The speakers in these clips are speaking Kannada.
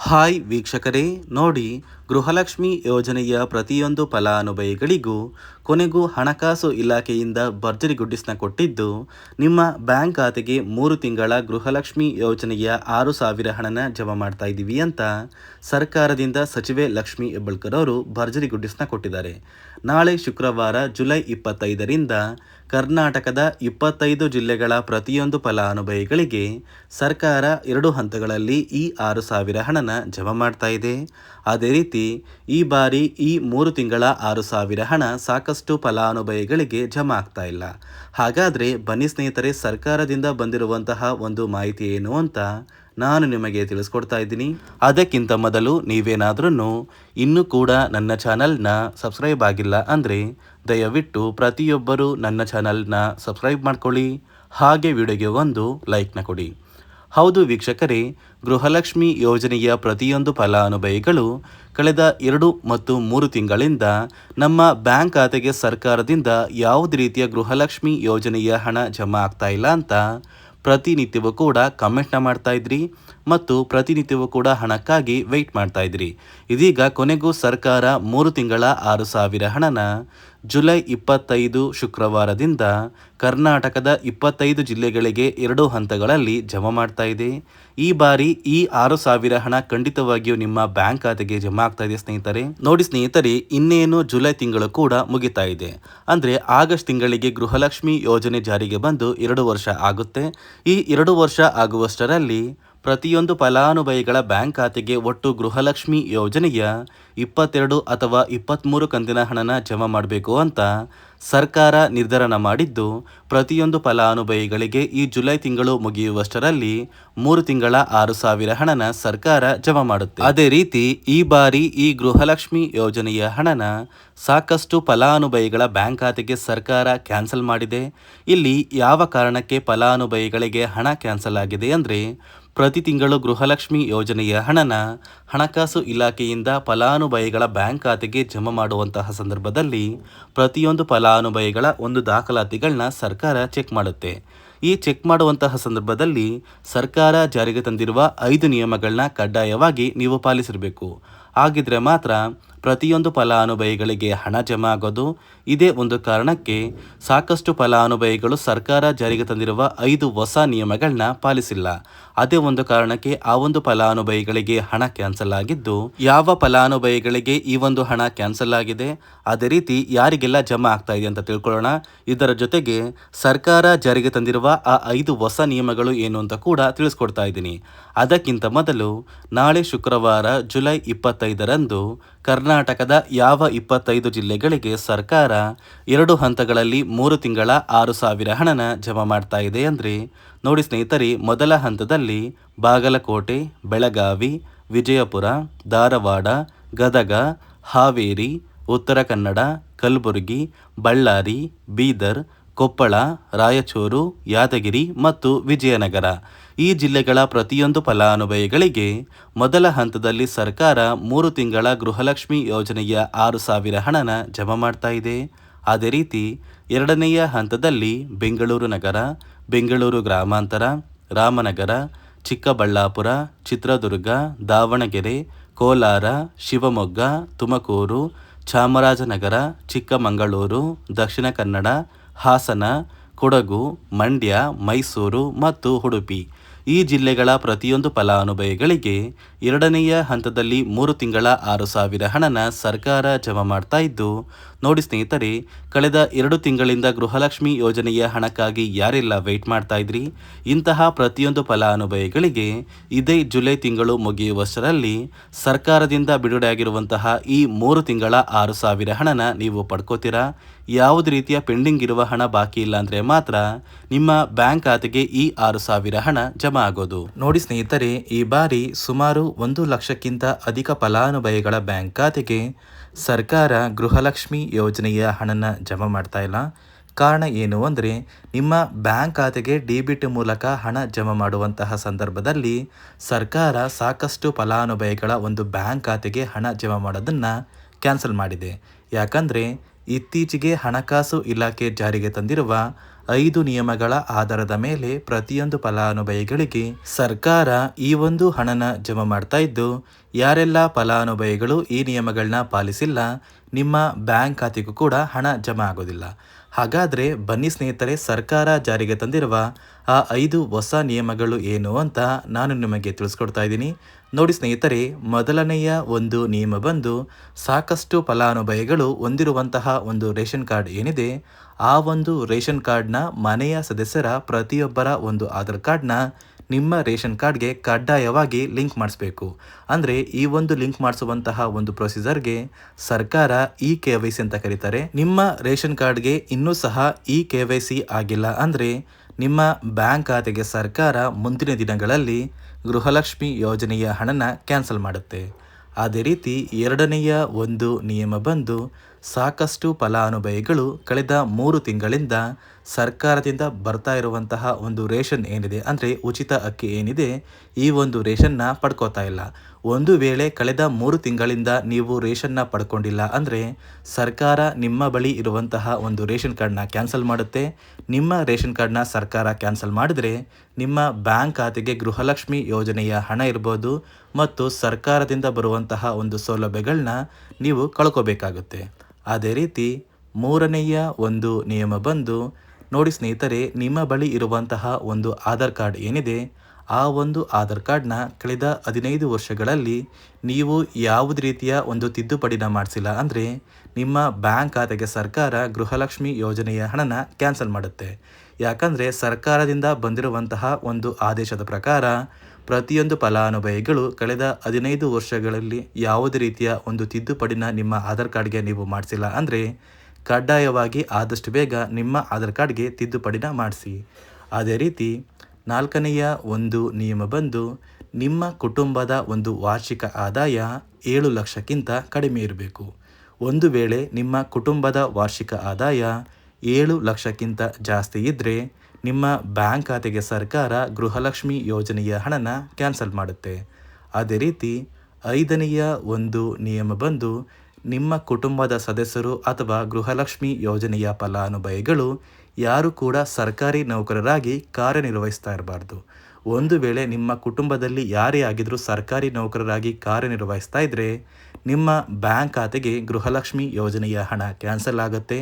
ಹಾಯ್ ವೀಕ್ಷಕರೇ, ನೋಡಿ, ಗೃಹಲಕ್ಷ್ಮಿ ಯೋಜನೆಯ ಪ್ರತಿಯೊಂದು ಫಲಾನುಭವಿಗಳಿಗೂ ಕೊನೆಗೂ ಹಣಕಾಸು ಇಲಾಖೆಯಿಂದ ಭರ್ಜರಿ ಗುಡ್ಡಿಸ್ನ ಕೊಟ್ಟಿದ್ದು, ನಿಮ್ಮ ಬ್ಯಾಂಕ್ ಖಾತೆಗೆ 3 ತಿಂಗಳ ಗೃಹಲಕ್ಷ್ಮಿ ಯೋಜನೆಯ 6,000 ಹಣನ ಜಮಾ ಮಾಡ್ತಾ ಇದ್ದೀವಿ ಅಂತ ಸರ್ಕಾರದಿಂದ ಸಚಿವೆ ಲಕ್ಷ್ಮಿ ಹೆಬ್ಬಾಳ್ಕರ್ ಅವರು ಭರ್ಜರಿ ಗುಡ್ಡಿಸ್ನ ಕೊಟ್ಟಿದ್ದಾರೆ. ನಾಳೆ ಶುಕ್ರವಾರ ಜುಲೈ 25ರಿಂದ ಕರ್ನಾಟಕದ 25 ಜಿಲ್ಲೆಗಳ ಪ್ರತಿಯೊಂದು ಫಲಾನುಭವಿಗಳಿಗೆ ಸರ್ಕಾರ 2 ಹಂತಗಳಲ್ಲಿ ಈ 6,000 ಹಣನ ಜಮಾ ಮಾಡ್ತಾ ಇದೆ. ಅದೇ ರೀತಿ ಈ ಬಾರಿ ಈ 3 ತಿಂಗಳ 6,000 ಹಣ ಸಾಕಷ್ಟು ಫಲಾನುಭವಿಗಳಿಗೆ ಜಮಾ ಆಗ್ತಾ ಇಲ್ಲ. ಹಾಗಾದರೆ ಬನ್ನಿ ಸ್ನೇಹಿತರೆ, ಸರ್ಕಾರದಿಂದ ಬಂದಿರುವಂತಹ ಒಂದು ಮಾಹಿತಿ ಏನು ಅಂತ ನಾನು ನಿಮಗೆ ತಿಳಿಸ್ಕೊಡ್ತಾ ಇದ್ದೀನಿ. ಅದಕ್ಕಿಂತ ಮೊದಲು ನೀವೇನಾದ್ರೂ ಇನ್ನೂ ಕೂಡ ನನ್ನ ಚಾನಲ್ನ ಸಬ್ಸ್ಕ್ರೈಬ್ ಆಗಿಲ್ಲ ಅಂದರೆ ದಯವಿಟ್ಟು ಪ್ರತಿಯೊಬ್ಬರು ನನ್ನ ಚಾನಲ್ನ ಸಬ್ಸ್ಕ್ರೈಬ್ ಮಾಡ್ಕೊಳ್ಳಿ, ಹಾಗೆ ವಿಡಿಯೋಗೆ ಒಂದು ಲೈಕ್ನ ಕೊಡಿ. ಹೌದು ವೀಕ್ಷಕರೇ, ಗೃಹಲಕ್ಷ್ಮಿ ಯೋಜನೆಯ ಪ್ರತಿಯೊಂದು ಫಲಾನುಭವಿಗಳು ಕಳೆದ 2 ಮತ್ತು 3 ತಿಂಗಳಿಂದ ನಮ್ಮ ಬ್ಯಾಂಕ್ ಖಾತೆಗೆ ಸರ್ಕಾರದಿಂದ ಯಾವುದೇ ರೀತಿಯ ಗೃಹಲಕ್ಷ್ಮಿ ಯೋಜನೆಯ ಹಣ ಜಮಾ ಆಗ್ತಾ ಇಲ್ಲ ಅಂತ ಪ್ರತಿನಿತ್ಯವೂ ಕೂಡ ಕಮೆಂಟ್ನ ಮಾಡ್ತಾ ಇದ್ರಿ ಮತ್ತು ಪ್ರತಿನಿತ್ಯವೂ ಕೂಡ ಹಣಕ್ಕಾಗಿ ವೆಯ್ಟ್ ಮಾಡ್ತಾ ಇದ್ರಿ. ಇದೀಗ ಕೊನೆಗೂ ಸರ್ಕಾರ 3 ತಿಂಗಳ 6,000 ಹಣನ ಜುಲೈ 25 ಶುಕ್ರವಾರದಿಂದ ಕರ್ನಾಟಕದ 25 ಜಿಲ್ಲೆಗಳಿಗೆ 2 ಹಂತಗಳಲ್ಲಿ ಜಮಾ ಮಾಡ್ತಾ ಇದೆ. ಈ ಬಾರಿ ಈ 6,000 ಹಣ ಖಂಡಿತವಾಗಿಯೂ ನಿಮ್ಮ ಬ್ಯಾಂಕ್ ಖಾತೆಗೆ ಜಮಾ ಆಗ್ತಾ ಇದೆ ಸ್ನೇಹಿತರೆ. ನೋಡಿ ಸ್ನೇಹಿತರೆ, ಇನ್ನೇನು ಜುಲೈ ತಿಂಗಳು ಕೂಡ ಮುಗಿತಾ ಇದೆ. ಅಂದರೆ ಆಗಸ್ಟ್ ತಿಂಗಳಿಗೆ ಗೃಹಲಕ್ಷ್ಮಿ ಯೋಜನೆ ಜಾರಿಗೆ ಬಂದು 2 ವರ್ಷ ಆಗುತ್ತೆ. ಈ 2 ವರ್ಷ ಆಗುವಷ್ಟರಲ್ಲಿ ಪ್ರತಿಯೊಂದು ಫಲಾನುಭವಿಗಳ ಬ್ಯಾಂಕ್ ಖಾತೆಗೆ ಒಟ್ಟು ಗೃಹಲಕ್ಷ್ಮಿ ಯೋಜನೆಯ 22 ಅಥವಾ 23 ಕಂತಿನ ಹಣನ ಜಮಾ ಮಾಡಬೇಕು ಅಂತ ಸರ್ಕಾರ ನಿರ್ಧಾರ ಮಾಡಿದ್ದು, ಪ್ರತಿಯೊಂದು ಫಲಾನುಭವಿಗಳಿಗೆ ಈ ಜುಲೈ ತಿಂಗಳು ಮುಗಿಯುವಷ್ಟರಲ್ಲಿ 3 ತಿಂಗಳ 6,000 ಹಣನ ಸರ್ಕಾರ ಜಮಾ ಮಾಡುತ್ತೆ. ಅದೇ ರೀತಿ ಈ ಬಾರಿ ಈ ಗೃಹಲಕ್ಷ್ಮಿ ಯೋಜನೆಯ ಹಣನ ಸಾಕಷ್ಟು ಫಲಾನುಭವಿಗಳ ಬ್ಯಾಂಕ್ ಖಾತೆಗೆ ಸರ್ಕಾರ ಕ್ಯಾನ್ಸಲ್ ಮಾಡಿದೆ. ಇಲ್ಲಿ ಯಾವ ಕಾರಣಕ್ಕೆ ಫಲಾನುಭವಿಗಳಿಗೆ ಹಣ ಕ್ಯಾನ್ಸಲ್ ಆಗಿದೆ ಅಂದರೆ, ಪ್ರತಿ ತಿಂಗಳು ಗೃಹಲಕ್ಷ್ಮಿ ಯೋಜನೆಯ ಹಣನ ಹಣಕಾಸು ಇಲಾಖೆಯಿಂದ ಫಲಾನುಭವಿಗಳ ಬ್ಯಾಂಕ್ ಖಾತೆಗೆ ಜಮಾ ಮಾಡುವಂತಹ ಸಂದರ್ಭದಲ್ಲಿ ಪ್ರತಿಯೊಂದು ಫಲಾನುಭವಿಗಳ ಒಂದು ದಾಖಲಾತಿಗಳನ್ನ ಸರ್ಕಾರ ಚೆಕ್ ಮಾಡುತ್ತೆ. ಈ ಚೆಕ್ ಮಾಡುವಂತಹ ಸಂದರ್ಭದಲ್ಲಿ ಸರ್ಕಾರ ಜಾರಿಗೆ ತಂದಿರುವ 5 ನಿಯಮಗಳನ್ನ ಕಡ್ಡಾಯವಾಗಿ ನೀವು ಪಾಲಿಸಿರಬೇಕು. ಹಾಗಿದ್ರೆ ಮಾತ್ರ ಪ್ರತಿಯೊಂದು ಫಲಾನುಭವಿಗಳಿಗೆ ಹಣ ಜಮಾ ಆಗೋದು. ಇದೇ ಒಂದು ಕಾರಣಕ್ಕೆ ಸಾಕಷ್ಟು ಫಲಾನುಭವಿಗಳು ಸರ್ಕಾರ ಜಾರಿಗೆ ತಂದಿರುವ 5 ಹೊಸ ನಿಯಮಗಳನ್ನ ಪಾಲಿಸಿಲ್ಲ. ಅದೇ ಒಂದು ಕಾರಣಕ್ಕೆ ಆ ಒಂದು ಫಲಾನುಭವಿಗಳಿಗೆ ಹಣ ಕ್ಯಾನ್ಸಲ್ ಆಗಿದ್ದು, ಯಾವ ಫಲಾನುಭವಿಗಳಿಗೆ ಈ ಒಂದು ಹಣ ಕ್ಯಾನ್ಸಲ್ ಆಗಿದೆ, ಅದೇ ರೀತಿ ಯಾರಿಗೆಲ್ಲ ಜಮಾ ಆಗ್ತಾ ಇದೆ ಅಂತ ತಿಳ್ಕೊಳ್ಳೋಣ. ಇದರ ಜೊತೆಗೆ ಸರ್ಕಾರ ಜಾರಿಗೆ ತಂದಿರುವ ಆ 5 ಹೊಸ ನಿಯಮಗಳು ಏನು ಅಂತ ಕೂಡ ತಿಳಿಸ್ಕೊಡ್ತಾ ಇದ್ದೀನಿ. ಅದಕ್ಕಿಂತ ಮೊದಲು ನಾಳೆ ಶುಕ್ರವಾರ ಜುಲೈ 25ರಂದು ಕರ್ನಾಟಕದ ಯಾವ 25 ಜಿಲ್ಲೆಗಳಿಗೆ ಸರ್ಕಾರ 2 ಹಂತಗಳಲ್ಲಿ 3 ತಿಂಗಳ 6,000 ಹಣನ ಜಮಾ ಮಾಡ್ತಾ ಇದೆ ಅಂದರೆ, ನೋಡಿ ಸ್ನೇಹಿತರೆ, ಮೊದಲ ಹಂತದಲ್ಲಿ ಬಾಗಲಕೋಟೆ, ಬೆಳಗಾವಿ, ವಿಜಯಪುರ, ಧಾರವಾಡ, ಗದಗ, ಹಾವೇರಿ, ಉತ್ತರ ಕನ್ನಡ, ಕಲಬುರಗಿ, ಬಳ್ಳಾರಿ, ಬೀದರ್, ಕೊಪ್ಪಳ, ರಾಯಚೂರು, ಯಾದಗಿರಿ ಮತ್ತು ವಿಜಯನಗರ ಈ ಜಿಲ್ಲೆಗಳ ಪ್ರತಿಯೊಂದು ಫಲಾನುಭವಿಗಳಿಗೆ ಮೊದಲ ಹಂತದಲ್ಲಿ ಸರ್ಕಾರ 3 ತಿಂಗಳ ಗೃಹಲಕ್ಷ್ಮಿ ಯೋಜನೆಯ 6,000 ಹಣನ ಜಮಾ ಮಾಡ್ತಾ ಇದೆ. ಅದೇ ರೀತಿ ಎರಡನೆಯ ಹಂತದಲ್ಲಿ ಬೆಂಗಳೂರು ನಗರ, ಬೆಂಗಳೂರು ಗ್ರಾಮಾಂತರ, ರಾಮನಗರ, ಚಿಕ್ಕಬಳ್ಳಾಪುರ, ಚಿತ್ರದುರ್ಗ, ದಾವಣಗೆರೆ, ಕೋಲಾರ, ಶಿವಮೊಗ್ಗ, ತುಮಕೂರು, ಚಾಮರಾಜನಗರ, ಚಿಕ್ಕಮಗಳೂರು, ದಕ್ಷಿಣ ಕನ್ನಡ, ಹಾಸನ, ಕೊಡಗು, ಮಂಡ್ಯ, ಮೈಸೂರು ಮತ್ತು ಉಡುಪಿ ಈ ಜಿಲ್ಲೆಗಳ ಪ್ರತಿಯೊಂದು ಫಲಾನುಭವಿಗಳಿಗೆ ಎರಡನೆಯ ಹಂತದಲ್ಲಿ 3 ತಿಂಗಳ 6,000 ಹಣನ ಸರ್ಕಾರ ಜಮಾ ಮಾಡ್ತಾ ಇದ್ದು, ನೋಡಿ ಸ್ನೇಹಿತರೆ, ಕಳೆದ 2 ತಿಂಗಳಿಂದ ಗೃಹಲಕ್ಷ್ಮಿ ಯೋಜನೆಯ ಹಣಕ್ಕಾಗಿ ಯಾರೆಲ್ಲ ವೆಯ್ಟ್ ಮಾಡ್ತಾ ಇದ್ರಿ, ಇಂತಹ ಪ್ರತಿಯೊಂದು ಫಲಾನುಭವಿಗಳಿಗೆ ಇದೇ ಜುಲೈ ತಿಂಗಳು ಮುಗಿಯುವಷ್ಟರಲ್ಲಿ ಸರ್ಕಾರದಿಂದ ಬಿಡುಗಡೆಯಾಗಿರುವಂತಹ ಈ 3 ತಿಂಗಳ 6,000 ಹಣನ ನೀವು ಪಡ್ಕೋತೀರಾ. ಯಾವುದೇ ರೀತಿಯ ಪೆಂಡಿಂಗ್ ಇರುವ ಹಣ ಬಾಕಿ ಇಲ್ಲ ಅಂದರೆ ಮಾತ್ರ ನಿಮ್ಮ ಬ್ಯಾಂಕ್ ಖಾತೆಗೆ ಈ 6,000 ಹಣ ಜಮಾ ಆಗೋದು. ನೋಡಿ ಸ್ನೇಹಿತರೆ, ಈ ಬಾರಿ ಸುಮಾರು 1 ಲಕ್ಷಕ್ಕಿಂತ ಅಧಿಕ ಫಲಾನುಭವಿಗಳ ಬ್ಯಾಂಕ್ ಖಾತೆಗೆ ಸರ್ಕಾರ ಗೃಹಲಕ್ಷ್ಮಿ ಯೋಜನೆಯ ಹಣನ ಜಮಾ ಮಾಡ್ತಾ ಇಲ್ಲ. ಕಾರಣ ಏನು ಅಂದರೆ, ನಿಮ್ಮ ಬ್ಯಾಂಕ್ ಖಾತೆಗೆ ಡೆಬಿಟ್ ಮೂಲಕ ಹಣ ಜಮಾ ಮಾಡುವಂತಹ ಸಂದರ್ಭದಲ್ಲಿ ಸರ್ಕಾರ ಸಾಕಷ್ಟು ಫಲಾನುಭವಿಗಳ ಒಂದು ಬ್ಯಾಂಕ್ ಖಾತೆಗೆ ಹಣ ಜಮಾ ಮಾಡೋದನ್ನು ಕ್ಯಾನ್ಸಲ್ ಮಾಡಿದೆ. ಯಾಕಂದರೆ ಇತ್ತೀಚೆಗೆ ಹಣಕಾಸು ಇಲಾಖೆ ಜಾರಿಗೆ ತಂದಿರುವ 5 ನಿಯಮಗಳ ಆಧಾರದ ಮೇಲೆ ಪ್ರತಿಯೊಂದು ಫಲಾನುಭವಿಗಳಿಗೆ ಸರ್ಕಾರ ಈ ಒಂದು ಹಣನ ಜಮಾ ಮಾಡ್ತಾ ಇದ್ದು, ಯಾರೆಲ್ಲ ಫಲಾನುಭವಿಗಳು ಈ ನಿಯಮಗಳನ್ನ ಪಾಲಿಸಿಲ್ಲ ನಿಮ್ಮ ಬ್ಯಾಂಕ್ ಖಾತೆಗೂ ಕೂಡ ಹಣ ಜಮಾ ಆಗೋದಿಲ್ಲ. ಹಾಗಾದರೆ ಬನ್ನಿ ಸ್ನೇಹಿತರೆ, ಸರ್ಕಾರ ಜಾರಿಗೆ ತಂದಿರುವ ಆ 5 ಹೊಸ ನಿಯಮಗಳು ಏನು ಅಂತ ನಾನು ನಿಮಗೆ ತಿಳಿಸ್ಕೊಡ್ತಾ ಇದ್ದೀನಿ. ನೋಡಿ ಸ್ನೇಹಿತರೆ, ಮೊದಲನೆಯ ಒಂದು ನಿಯಮ ಬಂದು ಸಾಕಷ್ಟು ಫಲಾನುಭವಿಗಳು ಹೊಂದಿರುವಂತಹ ಒಂದು ರೇಷನ್ ಕಾರ್ಡ್ ಏನಿದೆ, ಆ ಒಂದು ರೇಷನ್ ಕಾರ್ಡ್ನ ಮನೆಯ ಸದಸ್ಯರ ಪ್ರತಿಯೊಬ್ಬರ ಒಂದು ಆಧಾರ್ ಕಾರ್ಡ್ನ ನಿಮ್ಮ ರೇಷನ್ ಕಾರ್ಡ್ಗೆ ಕಡ್ಡಾಯವಾಗಿ ಲಿಂಕ್ ಮಾಡಿಸ್ಬೇಕು. ಅಂದರೆ ಈ ಒಂದು ಲಿಂಕ್ ಮಾಡಿಸುವಂತಹ ಒಂದು ಪ್ರೊಸೀಜರ್ಗೆ ಸರ್ಕಾರ KYC ಅಂತ ಕರೀತಾರೆ. ನಿಮ್ಮ ರೇಷನ್ ಕಾರ್ಡ್ಗೆ ಇನ್ನೂ ಸಹ KYC ಆಗಿಲ್ಲ ಅಂದರೆ ನಿಮ್ಮ ಬ್ಯಾಂಕ್ ಖಾತೆಗೆ ಸರ್ಕಾರ ಮುಂದಿನ ದಿನಗಳಲ್ಲಿ ಗೃಹಲಕ್ಷ್ಮಿ ಯೋಜನೆಯ ಹಣನ ಕ್ಯಾನ್ಸಲ್ ಮಾಡುತ್ತೆ. ಅದೇ ರೀತಿ ಎರಡನೆಯ ಒಂದು ನಿಯಮ ಬಂದು ಸಾಕಷ್ಟು ಫಲಾನುಭವಿಗಳು ಕಳೆದ 3 ತಿಂಗಳಿಂದ ಸರ್ಕಾರದಿಂದ ಬರ್ತಾ ಇರುವಂತಹ ಒಂದು ರೇಷನ್ ಏನಿದೆ, ಅಂದರೆ ಉಚಿತ ಅಕ್ಕಿ ಏನಿದೆ, ಈ ಒಂದು ರೇಷನ್ನ ಪಡ್ಕೋತಾ ಇಲ್ಲ. ಒಂದು ವೇಳೆ ಕಳೆದ 3 ತಿಂಗಳಿಂದ ನೀವು ರೇಷನ್ನ ಪಡ್ಕೊಂಡಿಲ್ಲ ಅಂದರೆ ಸರ್ಕಾರ ನಿಮ್ಮ ಬಳಿ ಇರುವಂತಹ ಒಂದು ರೇಷನ್ ಕಾರ್ಡ್ನ ಕ್ಯಾನ್ಸಲ್ ಮಾಡುತ್ತೆ. ನಿಮ್ಮ ರೇಷನ್ ಕಾರ್ಡ್ನ ಸರ್ಕಾರ ಕ್ಯಾನ್ಸಲ್ ಮಾಡಿದ್ರೆ ನಿಮ್ಮ ಬ್ಯಾಂಕ್ ಖಾತೆಗೆ ಗೃಹಲಕ್ಷ್ಮಿ ಯೋಜನೆಯ ಹಣ ಇರ್ಬೋದು ಮತ್ತು ಸರ್ಕಾರದಿಂದ ಬರುವಂತಹ ಒಂದು ಸೌಲಭ್ಯಗಳನ್ನ ನೀವು ಕಳ್ಕೋಬೇಕಾಗುತ್ತೆ. ಅದೇ ರೀತಿ ಮೂರನೆಯ ಒಂದು ನಿಯಮ ಬಂದು ನೋಡಿ ಸ್ನೇಹಿತರೆ, ನಿಮ್ಮ ಬಳಿ ಇರುವಂತಹ ಒಂದು ಆಧಾರ್ ಕಾರ್ಡ್ ಏನಿದೆ, ಆ ಒಂದು ಆಧಾರ್ ಕಾರ್ಡ್ನ ಕಳೆದ 15 ವರ್ಷಗಳಲ್ಲಿ ನೀವು ಯಾವುದೇ ರೀತಿಯ ಒಂದು ತಿದ್ದುಪಡಿನ ಮಾಡಿಸಿಲ್ಲ ಅಂದರೆ ನಿಮ್ಮ ಬ್ಯಾಂಕ್ ಖಾತೆಗೆ ಸರ್ಕಾರ ಗೃಹಲಕ್ಷ್ಮಿ ಯೋಜನೆಯ ಹಣನ ಕ್ಯಾನ್ಸಲ್ ಮಾಡುತ್ತೆ. ಯಾಕಂದರೆ ಸರ್ಕಾರದಿಂದ ಬಂದಿರುವಂತಹ ಒಂದು ಆದೇಶದ ಪ್ರಕಾರ ಪ್ರತಿಯೊಂದು ಫಲಾನುಭವಿಗಳು ಕಳೆದ 15 ವರ್ಷಗಳಲ್ಲಿ ಯಾವುದೇ ರೀತಿಯ ಒಂದು ತಿದ್ದುಪಡಿನ ನಿಮ್ಮ ಆಧಾರ್ ಕಾರ್ಡ್ಗೆ ನೀವು ಮಾಡಿಸಿಲ್ಲ ಅಂದರೆ ಕಡ್ಡಾಯವಾಗಿ ಆದಷ್ಟು ಬೇಗ ನಿಮ್ಮ ಆಧಾರ್ ಕಾರ್ಡ್ಗೆ ತಿದ್ದುಪಡಿನ ಮಾಡಿಸಿ. ಅದೇ ರೀತಿ ನಾಲ್ಕನೆಯ ಒಂದು ನಿಯಮ ಬಂದು ನಿಮ್ಮ ಕುಟುಂಬದ ಒಂದು ವಾರ್ಷಿಕ ಆದಾಯ 7 ಲಕ್ಷಕ್ಕಿಂತ ಕಡಿಮೆ ಇರಬೇಕು. ಒಂದು ವೇಳೆ ನಿಮ್ಮ ಕುಟುಂಬದ ವಾರ್ಷಿಕ ಆದಾಯ 7 ಲಕ್ಷಕ್ಕಿಂತ ಜಾಸ್ತಿ ಇದ್ದರೆ ನಿಮ್ಮ ಬ್ಯಾಂಕ್ ಖಾತೆಗೆ ಸರ್ಕಾರ ಗೃಹಲಕ್ಷ್ಮಿ ಯೋಜನೆಯ ಹಣನ ಕ್ಯಾನ್ಸಲ್ ಮಾಡುತ್ತೆ. ಅದೇ ರೀತಿ ಐದನೆಯ ಒಂದು ನಿಯಮ ಬಂದು ನಿಮ್ಮ ಕುಟುಂಬದ ಸದಸ್ಯರು ಅಥವಾ ಗೃಹಲಕ್ಷ್ಮಿ ಯೋಜನೆಯ ಫಲಾನುಭವಿಗಳು ಯಾರು ಕೂಡ ಸರ್ಕಾರಿ ನೌಕರರಾಗಿ ಕಾರ್ಯನಿರ್ವಹಿಸ್ತಾ ಇರಬಾರ್ದು. ಒಂದು ವೇಳೆ ನಿಮ್ಮ ಕುಟುಂಬದಲ್ಲಿ ಯಾರೇ ಆಗಿದ್ರೂ ಸರ್ಕಾರಿ ನೌಕರರಾಗಿ ಕಾರ್ಯನಿರ್ವಹಿಸ್ತಾ ಇದ್ದರೆ ನಿಮ್ಮ ಬ್ಯಾಂಕ್ ಖಾತೆಗೆ ಗೃಹಲಕ್ಷ್ಮಿ ಯೋಜನೆಯ ಹಣ ಕ್ಯಾನ್ಸಲ್ ಆಗುತ್ತೆ.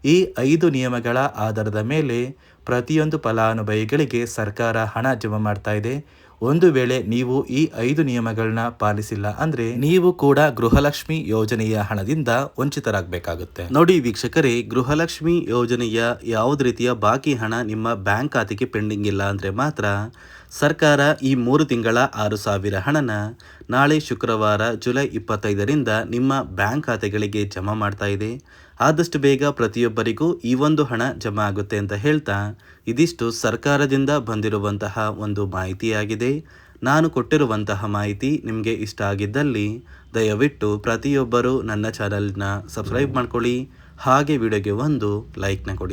ಈ 5 ನಿಯಮಗಳ ಆಧಾರದ ಮೇಲೆ ಪ್ರತಿಯೊಂದು ಫಲಾನುಭವಿಗಳಿಗೆ ಸರ್ಕಾರ ಹಣ ಜಮಾ ಮಾಡ್ತಾ ಇದೆ. ಒಂದು ವೇಳೆ ನೀವು ಈ 5 ನಿಯಮಗಳನ್ನ ಪಾಲಿಸಿಲ್ಲ ಅಂದರೆ ನೀವು ಕೂಡ ಗೃಹಲಕ್ಷ್ಮಿ ಯೋಜನೆಯ ಹಣದಿಂದ ವಂಚಿತರಾಗಬೇಕಾಗುತ್ತೆ. ನೋಡಿ ವೀಕ್ಷಕರೇ, ಗೃಹಲಕ್ಷ್ಮಿ ಯೋಜನೆಯ ಯಾವುದೇ ರೀತಿಯ ಬಾಕಿ ಹಣ ನಿಮ್ಮ ಬ್ಯಾಂಕ್ ಖಾತೆಗೆ ಪೆಂಡಿಂಗ್ ಇಲ್ಲ ಅಂದರೆ ಮಾತ್ರ ಸರ್ಕಾರ ಈ 3 ತಿಂಗಳ 6,000 ಹಣನ ನಾಳೆ ಶುಕ್ರವಾರ ಜುಲೈ 25ರಿಂದ ನಿಮ್ಮ ಬ್ಯಾಂಕ್ ಖಾತೆಗಳಿಗೆ ಜಮಾ ಮಾಡ್ತಾ ಇದೆ. ಆದಷ್ಟು ಬೇಗ ಪ್ರತಿಯೊಬ್ಬರಿಗೂ ಈ ಒಂದು ಹಣ ಜಮಾ ಆಗುತ್ತೆ ಅಂತ ಹೇಳ್ತಾ, ಇದಿಷ್ಟು ಸರ್ಕಾರದಿಂದ ಬಂದಿರುವಂತಹ ಒಂದು ಮಾಹಿತಿಯಾಗಿದೆ. ನಾನು ಕೊಟ್ಟಿರುವಂತಹ ಮಾಹಿತಿ ನಿಮಗೆ ಇಷ್ಟ ಆಗಿದ್ದಲ್ಲಿ ದಯವಿಟ್ಟು ಪ್ರತಿಯೊಬ್ಬರು ನನ್ನ ಚಾನಲ್ನ ಸಬ್ಸ್ಕ್ರೈಬ್ ಮಾಡ್ಕೊಳ್ಳಿ, ಹಾಗೆ ವಿಡಿಯೋಗೆ ಒಂದು ಲೈಕ್ನ ಕೊಡಿ.